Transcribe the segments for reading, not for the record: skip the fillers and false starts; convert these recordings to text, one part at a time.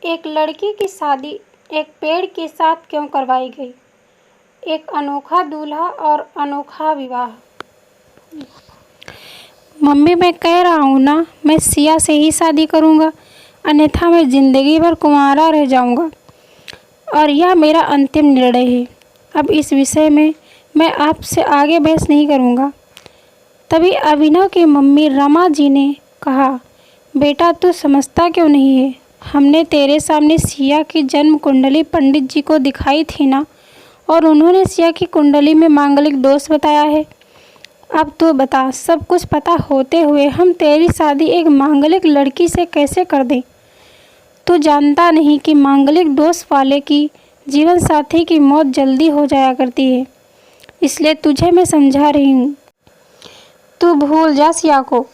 एक लड़की की शादी एक पेड़ के साथ क्यों करवाई गई? एक अनोखा दूल्हा और अनोखा विवाह। मम्मी, मैं कह रहा हूँ ना, मैं सिया से ही शादी करूँगा, अन्यथा मैं ज़िंदगी भर कुंवारा रह जाऊँगा और यह मेरा अंतिम निर्णय है। अब इस विषय में मैं आपसे आगे बहस नहीं करूँगा। तभी अभिनव की मम्मी रमा जी ने कहा, बेटा तू समझता क्यों नहीं है? हमने तेरे सामने सिया की जन्म कुंडली पंडित जी को दिखाई थी ना, और उन्होंने सिया की कुंडली में मांगलिक दोष बताया है। अब तू बता, सब कुछ पता होते हुए हम तेरी शादी एक मांगलिक लड़की से कैसे कर दें? तू जानता नहीं कि मांगलिक दोष वाले की जीवन साथी की मौत जल्दी हो जाया करती है, इसलिए तुझे मैं समझा रही हूँ। तू भूल जा सिया को।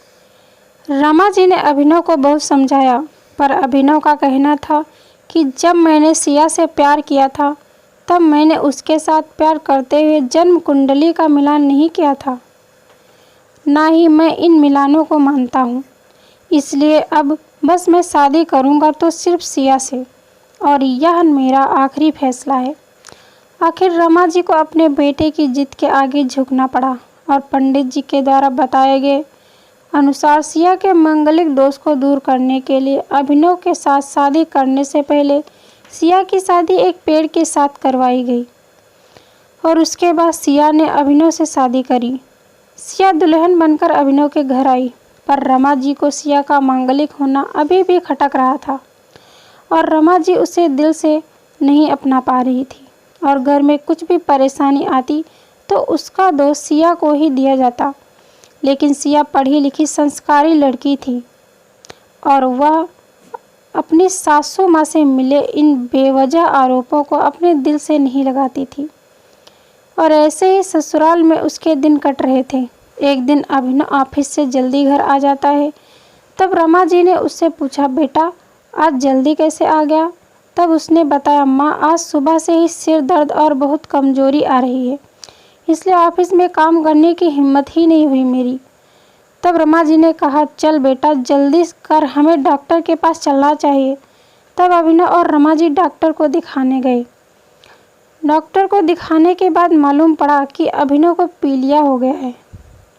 रमा जी ने अभिनव को बहुत समझाया, पर अभिनव का कहना था कि जब मैंने सिया से प्यार किया था तब मैंने उसके साथ प्यार करते हुए जन्म कुंडली का मिलान नहीं किया था, ना ही मैं इन मिलानों को मानता हूँ। इसलिए अब बस मैं शादी करूँगा तो सिर्फ सिया से, और यह मेरा आखिरी फैसला है। आखिर रमा जी को अपने बेटे की जिद के आगे झुकना पड़ा और पंडित जी के द्वारा बताए गए अनुसार सिया के मांगलिक दोष को दूर करने के लिए अभिनव के साथ शादी करने से पहले सिया की शादी एक पेड़ के साथ करवाई गई, और उसके बाद सिया ने अभिनव से शादी करी। सिया दुल्हन बनकर अभिनव के घर आई, पर रमा जी को सिया का मांगलिक होना अभी भी खटक रहा था और रमा जी उसे दिल से नहीं अपना पा रही थी, और घर में कुछ भी परेशानी आती तो उसका दोष सिया को ही दिया जाता। लेकिन सिया पढ़ी लिखी संस्कारी लड़की थी और वह अपनी सासू माँ से मिले इन बेवजह आरोपों को अपने दिल से नहीं लगाती थी, और ऐसे ही ससुराल में उसके दिन कट रहे थे। एक दिन अभिनव ऑफिस से जल्दी घर आ जाता है, तब रमा जी ने उससे पूछा, बेटा आज जल्दी कैसे आ गया? तब उसने बताया, माँ आज सुबह से ही सिर दर्द और बहुत कमजोरी आ रही है, इसलिए ऑफिस में काम करने की हिम्मत ही नहीं हुई मेरी। तब रमा जी ने कहा, चल बेटा जल्दी कर, हमें डॉक्टर के पास चलना चाहिए। तब अभिनव और रमा जी डॉक्टर को दिखाने गए। डॉक्टर को दिखाने के बाद मालूम पड़ा कि अभिनव को पीलिया हो गया है,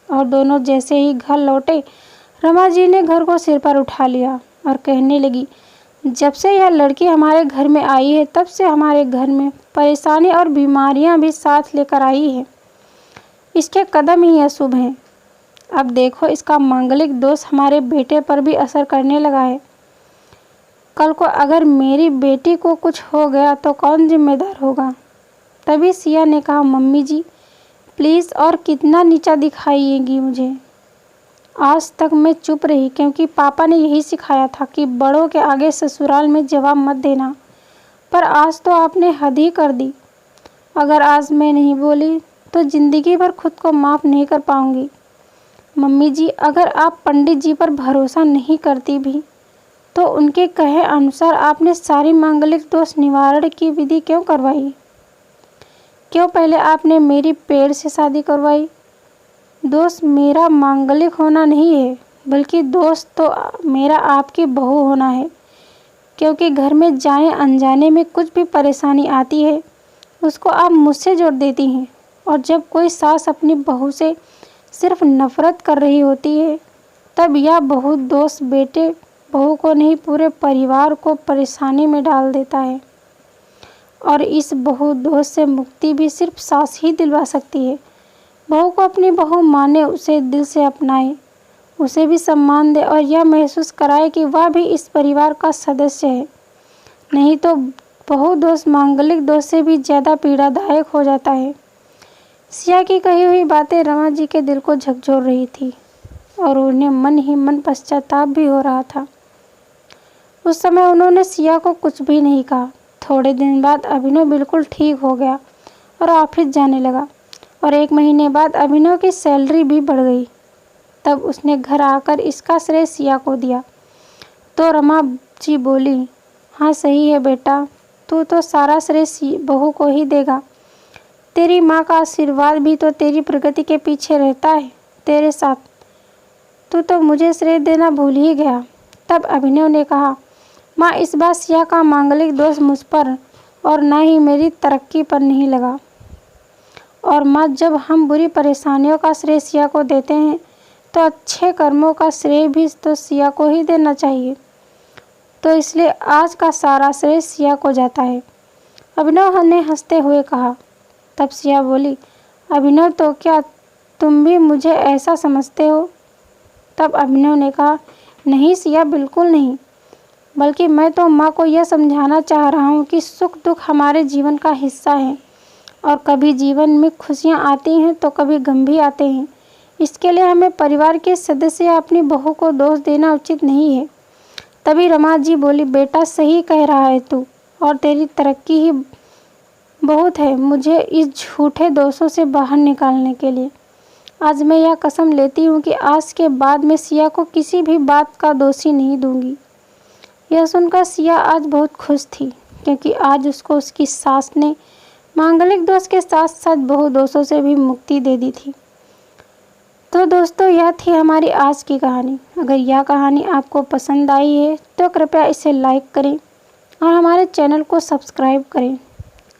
और दोनों जैसे ही घर लौटे रमा जी ने घर को सिर पर उठा लिया और कहने लगी, जब से यह लड़की हमारे घर में आई है तब से हमारे घर में परेशानी और बीमारियां भी साथ लेकर आई है। इसके कदम ही अशुभ हैं। अब देखो इसका मांगलिक दोष हमारे बेटे पर भी असर करने लगा है। कल को अगर मेरी बेटी को कुछ हो गया तो कौन जिम्मेदार होगा? तभी सिया ने कहा, मम्मी जी प्लीज़, और कितना नीचा दिखाइएगी मुझे? आज तक मैं चुप रही क्योंकि पापा ने यही सिखाया था कि बड़ों के आगे ससुराल में जवाब मत देना, पर आज तो आपने हद ही कर दी। अगर आज मैं नहीं बोली तो ज़िंदगी भर खुद को माफ़ नहीं कर पाऊंगी। मम्मी जी, अगर आप पंडित जी पर भरोसा नहीं करती भी तो उनके कहे अनुसार आपने सारी मांगलिक दोष निवारण की विधि क्यों करवाई? क्यों पहले आपने मेरी पेड़ से शादी करवाई? दोष मेरा मांगलिक होना नहीं है, बल्कि दोष तो मेरा आपकी बहू होना है, क्योंकि घर में जाने अनजाने में कुछ भी परेशानी आती है उसको आप मुझसे जोड़ देती हैं, और जब कोई सास अपनी बहू से सिर्फ नफरत कर रही होती है तब यह बहू दोष बेटे बहू को नहीं पूरे परिवार को परेशानी में डाल देता है, और इस बहू दोष से मुक्ति भी सिर्फ सास ही दिलवा सकती है। बहू को अपनी बहू माने, उसे दिल से अपनाए, उसे भी सम्मान दे और यह महसूस कराए कि वह भी इस परिवार का सदस्य है। नहीं तो बहू दोष मांगलिक दोष से भी ज़्यादा पीड़ादायक हो जाता है। सिया की कही हुई बातें रमा जी के दिल को झकझोर रही थी, और उन्हें मन ही मन पश्चाताप भी हो रहा था। उस समय उन्होंने सिया को कुछ भी नहीं कहा। थोड़े दिन बाद अभिनव बिल्कुल ठीक हो गया और ऑफिस जाने लगा, और 1 महीने बाद अभिनव की सैलरी भी बढ़ गई। तब उसने घर आकर इसका श्रेय सिया को दिया। तो रमा जी बोली, हाँ सही है बेटा, तू तो सारा श्रेय बहू को ही देगा। तेरी माँ का आशीर्वाद भी तो तेरी प्रगति के पीछे रहता है तेरे साथ। तू तो मुझे श्रेय देना भूल ही गया। तब अभिनव ने कहा, माँ, इस बार सिया का मांगलिक दोष मुझ पर और न ही मेरी तरक्की पर नहीं लगा। और माँ, जब हम बुरी परेशानियों का श्रेय सिया को देते हैं तो अच्छे कर्मों का श्रेय भी तो सिया को ही देना चाहिए। तो इसलिए आज का सारा श्रेय सिया को जाता है। अभिनव ने हंसते हुए कहा। तब सिया बोली, अभिनव, तो क्या तुम भी मुझे ऐसा समझते हो? तब अभिनव ने कहा, नहीं सिया, बिल्कुल नहीं, बल्कि मैं तो माँ को यह समझाना चाह रहा हूँ कि सुख दुख हमारे जीवन का हिस्सा है और कभी जीवन में खुशियाँ आती हैं तो कभी गम भी आते हैं। इसके लिए हमें परिवार के सदस्य या अपनी बहू को दोष देना उचित नहीं है। तभी रमा जी बोली, बेटा सही कह रहा है तू, और तेरी तरक्की ही बहुत है मुझे इस झूठे दोषों से बाहर निकालने के लिए। आज मैं यह कसम लेती हूँ कि आज के बाद मैं सिया को किसी भी बात का दोषी नहीं दूंगी। यह सुनकर सिया आज बहुत खुश थी, क्योंकि आज उसको उसकी सास ने मांगलिक दोष के साथ साथ बहु दोषों से भी मुक्ति दे दी थी। तो दोस्तों, यह थी हमारी आज की कहानी। अगर यह कहानी आपको पसंद आई है तो कृपया इसे लाइक करें और हमारे चैनल को सब्सक्राइब करें।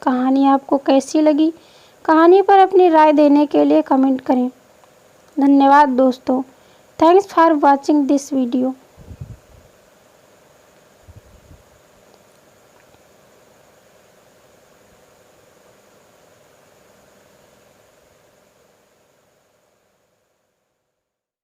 कहानी आपको कैसी लगी, कहानी पर अपनी राय देने के लिए कमेंट करें। धन्यवाद दोस्तों। Thanks for watching this video.